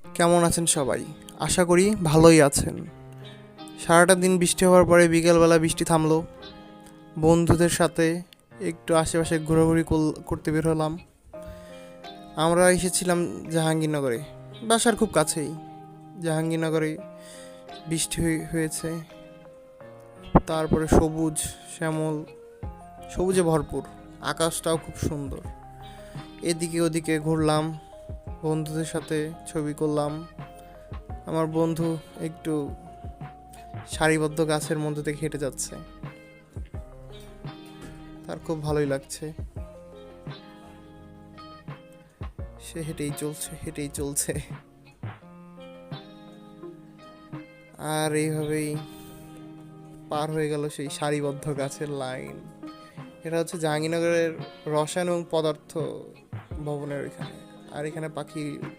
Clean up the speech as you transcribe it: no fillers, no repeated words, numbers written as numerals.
কেমন আছেন সবাই? আশা করি ভালোই আছেন। সারাটা দিন বৃষ্টি হওয়ার পরে বিকেলবেলা বৃষ্টি থামলো। বন্ধুদের সাথে একটু আশেপাশে ঘোরাঘুরি করতে বের হলাম। আমরা এসেছিলাম জাহাঙ্গীরনগরে, বাসার খুব কাছেই। জাহাঙ্গীরনগরে বৃষ্টি হয়েছে, তারপরে সবুজ শ্যামল, সবুজে ভরপুর, আকাশটাও খুব সুন্দর। এদিকে ওদিকে ঘুরলাম, বন্ধুদের সাথে ছবি করলাম। আমার বন্ধু একটু সারিবদ্ধ গাছের মধ্যে থেকে হেঁটে যাচ্ছে, তার খুব ভালোই লাগছে। সে হেঁটেই চলছে হেঁটেই চলছে, আর এইভাবেই পার হয়ে গেল সেই সারিবদ্ধ গাছের লাইন। এটা হচ্ছে জাহাঙ্গীরনগরের রসায়ন এবং পদার্থ ভবনের এখানে। আর এখানে পাখি